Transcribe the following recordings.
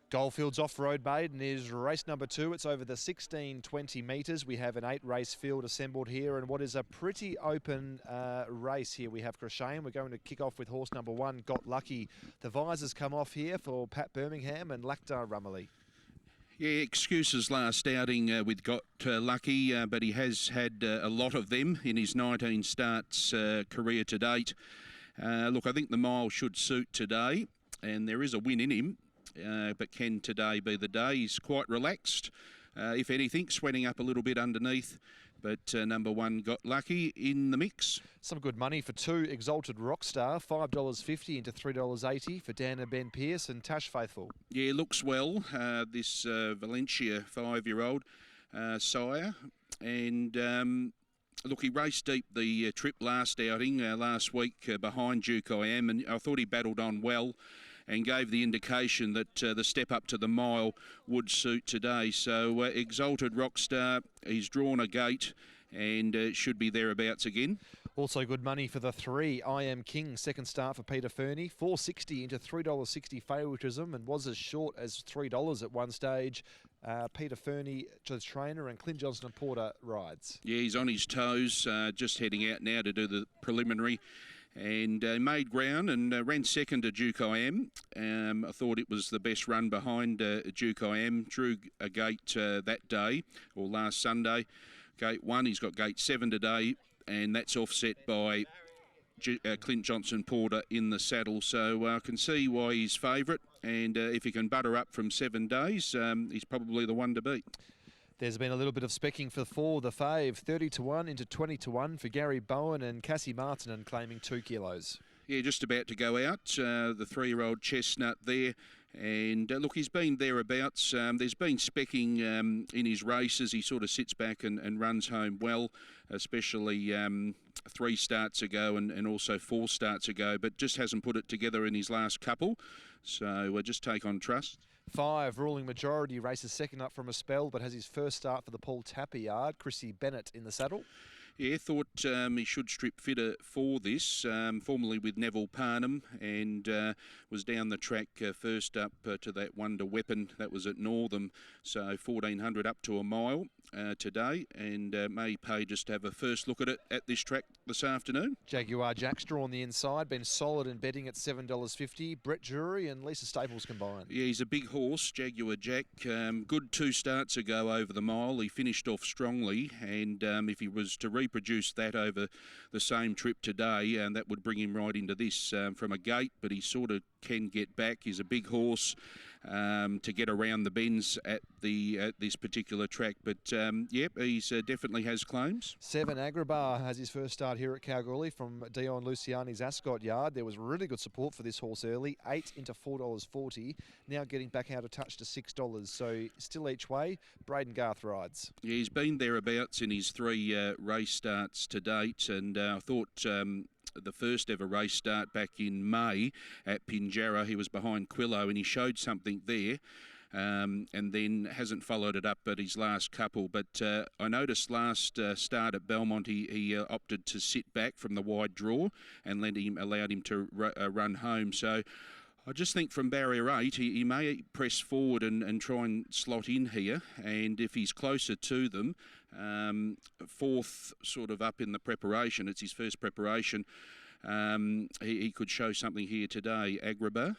Goldfields Off-Road Maiden is race number 2. It's over the 1620 metres. We have an 8-race field assembled here, and what is a pretty open race here. We have Crashane. We're going to kick off with horse number 1, Got Lucky. The visors come off here for Pat Birmingham and Lactar Rumley. Yeah, excuses last outing with Got Lucky, but he has had a lot of them in his 19 starts career to date. Look, I think the mile should suit today, and there is a win in him. But can today be the day? He's quite relaxed, if anything, sweating up a little bit underneath. But number 1, Got Lucky in the mix. Some good money for 2, Exalted Rockstar, $5.50 into $3.80 for Dan and Ben Pearce and Tash Faithful. Yeah, looks well, this Valencia 5-year-old sire. And look, he raced deep the trip last outing, last week behind Duke I Am, and I thought he battled on well and gave the indication that the step up to the mile would suit today. So Exalted Rockstar, he's drawn a gate and should be thereabouts again. Also good money for the 3, I Am King, second start for Peter Fernie, $4.60 into $3.60 favouritism, and was as short as $3 at one stage. Peter Fernie, the trainer, and Clint Johnston Porter rides. Yeah, he's on his toes, just heading out now to do the preliminary. And made ground and ran second to Duke I Am. I thought it was the best run behind Duke I Am. Drew a gate that day, or last Sunday. Gate 1, he's got gate 7 today, and that's offset by Clint Johnston Porter in the saddle. So I can see why he's favourite, and if he can butter up from 7 days, he's probably the one to beat. There's been a little bit of specking for 4, the fave, 30-1 into 20-1 for Gary Bowen and Cassie Martin, claiming 2 kilos. Yeah, just about to go out, the 3-year-old chestnut there. And look, he's been thereabouts. There's been specking in his races. He sort of sits back and runs home well, especially 3 starts ago and also 4 starts ago, but just hasn't put it together in his last couple. So just take on trust. 5, Ruling Majority, races second up from a spell, but has his first start for the Paul Tapper yard. Chrissy Bennett in the saddle. Yeah, thought he should strip fitter for this, formerly with Neville Parnham, and was down the track first up to that Wonder Weapon. That was at Northam, so 1400 up to a mile today, and may pay just to have a first look at it at this track this afternoon. Jaguar Jack's drawn the inside, been solid in betting at $7.50. Brett Drury and Lisa Staples combined. Yeah, he's a big horse, Jaguar Jack. Good 2 starts ago over the mile. He finished off strongly, and if he was to reproduce that over the same trip today, and that would bring him right into this from a gate, but he sort of can get back. He's a big horse to get around the bends at this particular track, but yep, he's definitely has claims. 7, Agrabah has his first start here at Kalgoorlie from Dion Luciani's Ascot yard. There was really good support for this horse early, 8 into $4.40, now getting back out of touch to $6, so still each way. Braden Garth rides. Yeah, he's been thereabouts in his 3 race starts to date, and I thought the first ever race start back in May at Pinjarra, he was behind Quillo and he showed something there, and then hasn't followed it up at his last couple. But I noticed last start at Belmont he opted to sit back from the wide draw and allowed him to run home. So I just think from barrier 8, he may press forward and try and slot in here. And if he's closer to them, 4th sort of up in the preparation, it's his first preparation, he could show something here today. Agrabah.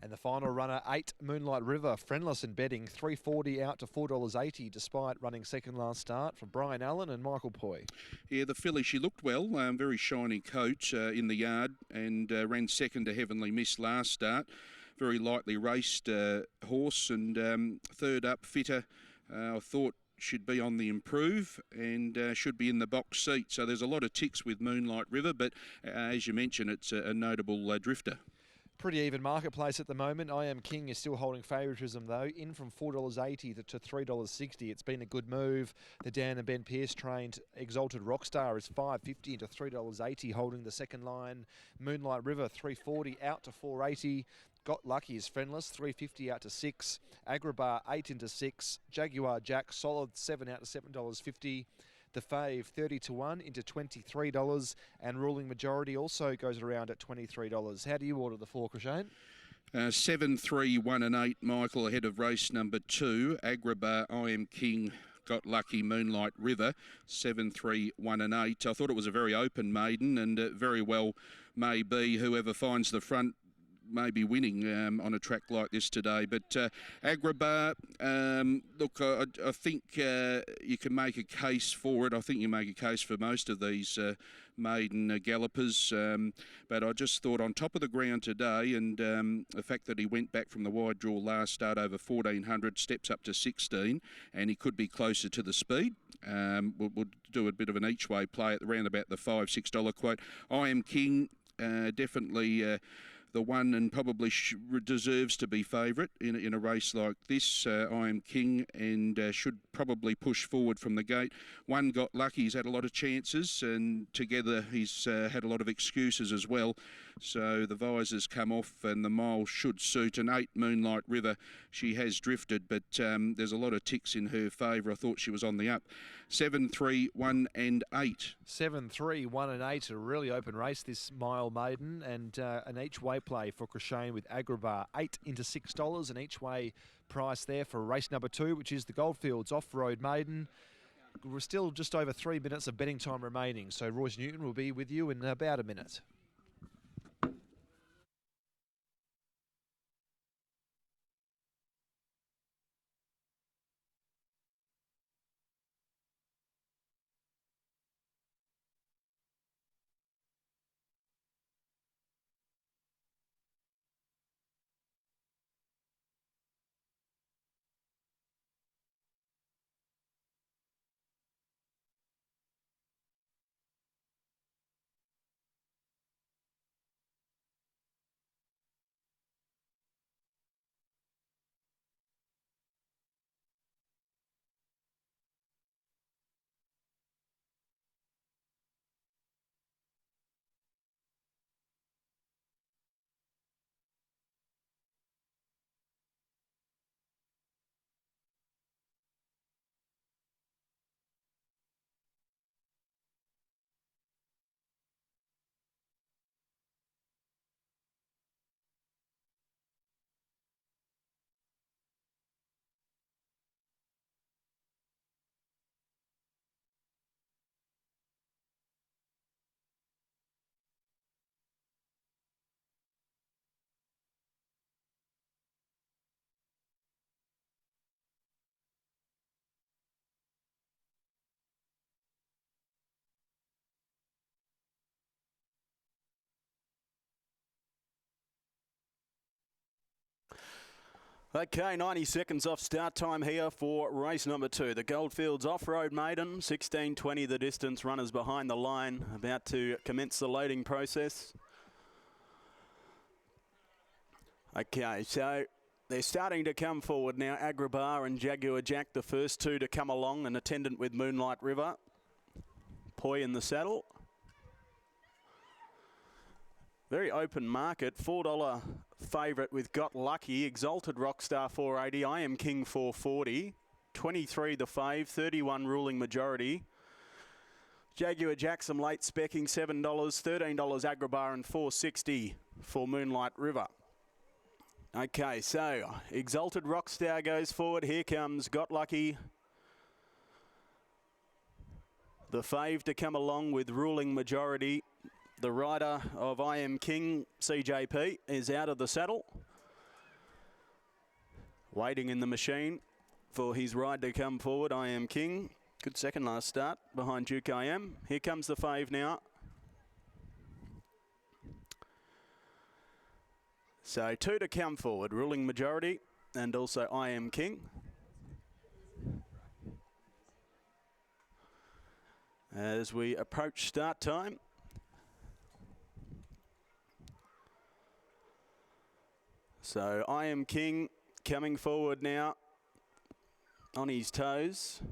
And the final runner, 8, Moonlight River, friendless in betting, $3.40 out to $4.80, despite running second last start for Brian Allen and Michael Poy. Yeah, the filly, she looked well, very shiny coat in the yard, and ran second to Heavenly Miss last start. Very lightly raced horse, and third up, Fitter, I thought should be on the improve and should be in the box seat. So there's a lot of ticks with Moonlight River, but as you mentioned, it's a notable drifter. Pretty even marketplace at the moment. I Am King is still holding favouritism though, in from $4.80 to $3.60. It's been a good move. The Dan and Ben Pearce trained Exalted Rockstar is $5.50 to $3.80, holding the second line. Moonlight River $3.40 out to $4.80. Got Lucky is friendless, $3.50 out to $6. Agrabah 8 into $6. Jaguar Jack solid 7 out to $7.50. The fave 30-1 into $23, and Ruling Majority also goes around at $23. How do you order the 4, Crashane? 7, 3, 1 and 8, Michael, ahead of race number 2. Agrabah, I Am King, Got Lucky, Moonlight River, 7, 3, 1 and 8. I thought it was a very open maiden, and very well may be whoever finds the front may be winning on a track like this today. But Agrabah, look, I think you can make a case for it. I think you make a case for most of these maiden gallopers, but I just thought on top of the ground today, and the fact that he went back from the wide draw last start over 1400, steps up to 16, and he could be closer to the speed. We'll do a bit of an each way play at around about the $5, $6 quote. I Am King, definitely the one, and probably deserves to be favourite in a race like this. I Am King, and should probably push forward from the gate. One Got Lucky, he's had a lot of chances, and together he's had a lot of excuses as well. So the visors come off, and the mile should suit. An 8, Moonlight River, she has drifted, but there's a lot of ticks in her favour. I thought she was on the up. 7, 3, 1 and 8. 7, 3, 1 and 8. A really open race, this mile maiden, and an each way play for Crashane with Agrabah, 8 into $6, an each way price there for race number 2, which is the Goldfields Off-Road Maiden. We're still just over 3 minutes of betting time remaining, so Royce Newton will be with you in about a minute. Okay, 90 seconds off start time here for race number 2. The Goldfields Off-Road Maiden, 16:20 the distance, runners behind the line, about to commence the loading process. Okay, so they're starting to come forward now. Agrabah and Jaguar Jack, the first two to come along, an attendant with Moonlight River. Poi in the saddle. Very open market, $4 favourite with Got Lucky, Exalted Rockstar 480, I Am King 440, 23 the fave, 31 ruling majority. Jaguar Jack, some late specking, $7, $13 Agrabah and $4.60 for Moonlight River. Okay, so Exalted Rockstar goes forward. Here comes Got Lucky. The fave to come along with ruling majority. The rider of I Am King, CJP, is out of the saddle. Waiting in the machine for his ride to come forward, I Am King. Good second last start behind Duke I Am. Here comes the fave now. So 2 to come forward, ruling majority, and also I Am King. As we approach start time. So I Am King coming forward now on his toes.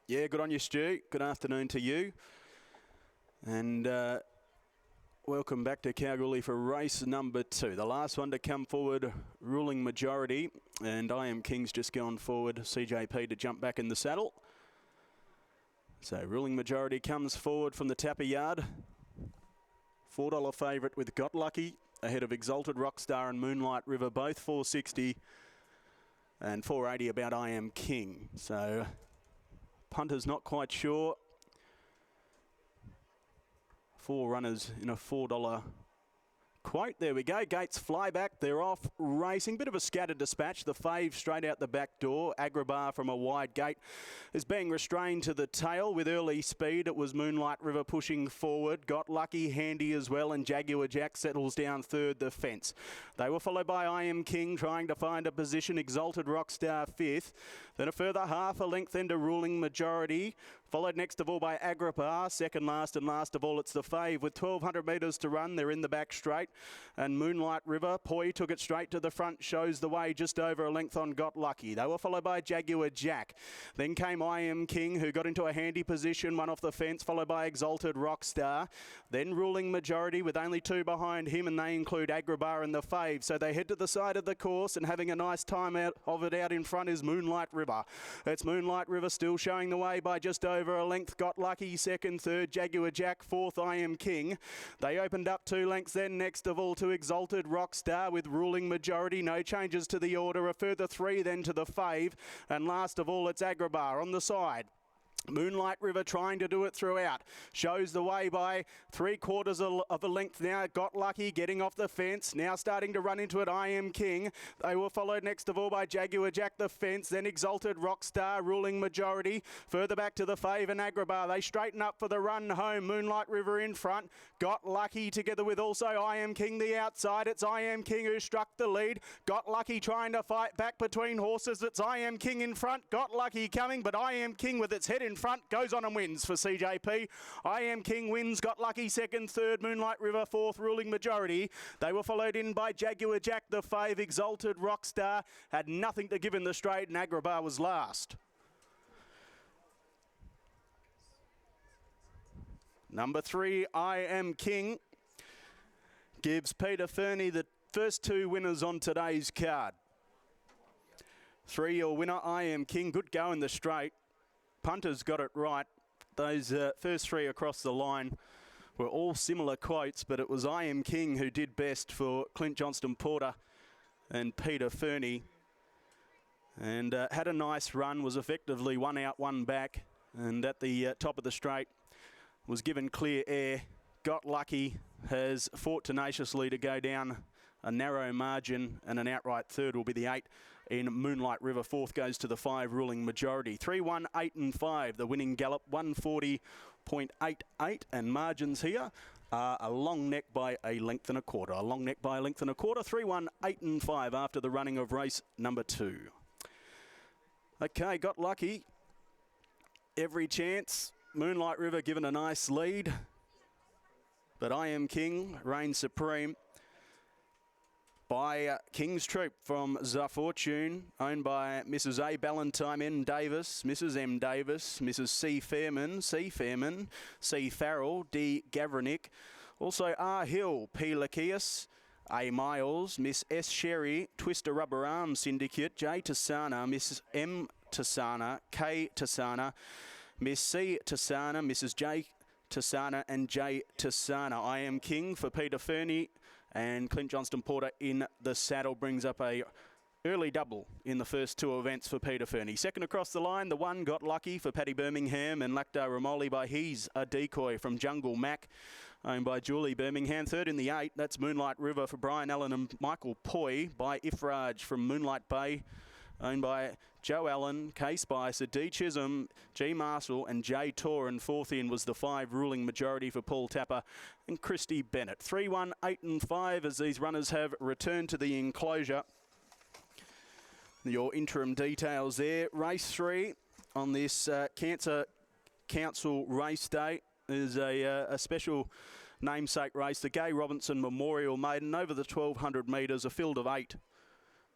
Yeah, good on you, Stu. Good afternoon to you. And welcome back to Kalgoorlie for race number 2. The last one to come forward, ruling majority. And I Am King's just gone forward, CJP to jump back in the saddle. So ruling majority comes forward from the Tapper Yard. $4 favourite with Got Lucky. ahead of Exalted Rockstar and Moonlight River, both 460 and 480 about I Am King. So punter's not quite sure. 4 runners in a $4 quote. There we go. Gates fly back. They're off racing. Bit of a scattered dispatch. The fave straight out the back door. Agrabah from a wide gate is being restrained to the tail with early speed. It was Moonlight River pushing forward. Got Lucky, Handy as well, and Jaguar Jack settles down third the fence. They were followed by I Am King trying to find a position. Exalted Rockstar fifth. Then a further half a length into Ruling Majority. Followed next of all by Agrabah, second last, and last of all it's the fave with 1,200 metres to run. They're in the back straight. And Moonlight River, Poi took it straight to the front, shows the way just over a length on Got Lucky. They were followed by Jaguar Jack. Then came I Am King, who got into a handy position, one off the fence, followed by Exalted Rockstar. Then Ruling Majority with only 2 behind him, and they include Agrabah and the fave. So they head to the side of the course, and having a nice time out of it out in front is Moonlight River. It's Moonlight River still showing the way by just over a length. Got Lucky second, third Jaguar Jack, fourth I Am King. They opened up 2 lengths then next of all to Exalted Rockstar with Ruling Majority. No changes to the order. A further 3 then to the fave. And last of all it's Agrabah on the side. Moonlight River trying to do it throughout. Shows the way by 3/4 of a length now. Got Lucky getting off the fence. Now starting to run into it, I Am King. They were followed next of all by Jaguar Jack the fence. Then Exalted Rockstar, Ruling Majority. Further back to the fave and Agrabah. They straighten up for the run home. Moonlight River in front. Got Lucky together with also I Am King the outside. It's I Am King who struck the lead. Got Lucky trying to fight back between horses. It's I Am King in front. Got Lucky coming, but I Am King with its head in front goes on and wins for CJP. I Am King wins. Got Lucky second, third Moonlight River, fourth Ruling Majority. They were followed in by Jaguar Jack the fave. Exalted Rockstar had nothing to give in the straight, and Agrabah was last. Number 3, I Am King, gives Peter Fernie the first 2 winners on today's card. 3-year winner, I Am King. Good go in the straight. Punter's got it right. Those first 3 across the line were all similar quotes, but it was I Am King who did best for Clint Johnston Porter and Peter Fernie. And had a nice run, was effectively 1 out, 1 back. And at the top of the straight was given clear air. Got Lucky, has fought tenaciously to go down a narrow margin, and an outright third will be the 8 in Moonlight River. Fourth goes to the 5 Ruling Majority. 3, 1, 8 and 5. The winning gallop 140.88, and margins here are a long neck by a length and a quarter. A long neck by a length and a quarter. 3, 1, 8 and 5 after the running of race number 2. Okay, Got Lucky. Every chance. Moonlight River given a nice lead, but I Am King reigns supreme. By King's Troop from Zafortune, owned by Mrs. A. Ballantyne, N. Davis, Mrs. M. Davis, Mrs. C. Fairman, C. Farrell, D. Gavranick. Also R. Hill, P. Lakias, A. Miles, Miss S. Sherry, Twister Rubber Arm Syndicate, J. Tassana, Miss M. Tassana, K. Tassana, Miss C. Tassana, Mrs. J. Tassana, and J. Tassana. I Am King for Peter Fernie. And Clint Johnston Porter in the saddle brings up a early double in the first 2 events for Peter Fernie. Second across the line, the 1 Got Lucky for Paddy Birmingham, and Lactar Ramoli by He's a Decoy from Jungle Mac, owned by Julie Birmingham. Third in the 8, that's Moonlight River for Brian Allen and Michael Poi by Ifraj from Moonlight Bay, owned by Joe Allen, K. Spicer, D. Chisholm, G. Marshall and J. Tor. And fourth in was the 5 Ruling Majority for Paul Tapper and Christy Bennett. 3, 1, 8 and 5 as these runners have returned to the enclosure. Your interim details there. Race 3 on this Cancer Council race day is a special namesake race. The Gay Robinson Memorial Maiden over the 1,200 metres, a field of 8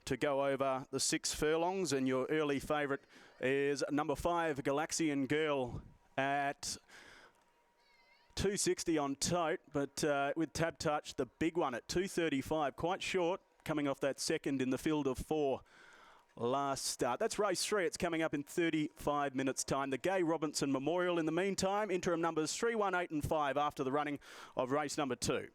to go over the 6 furlongs, and your early favourite is number 5 Galaxian Girl at 260 on tote, but with Tab Touch, the big one at 235, quite short, coming off that second in the field of 4 last start. That's race 3. It's coming up in 35 minutes time. The Gay Robinson Memorial. In the meantime, interim numbers 3, 1, 8 and 5 after the running of race number 2.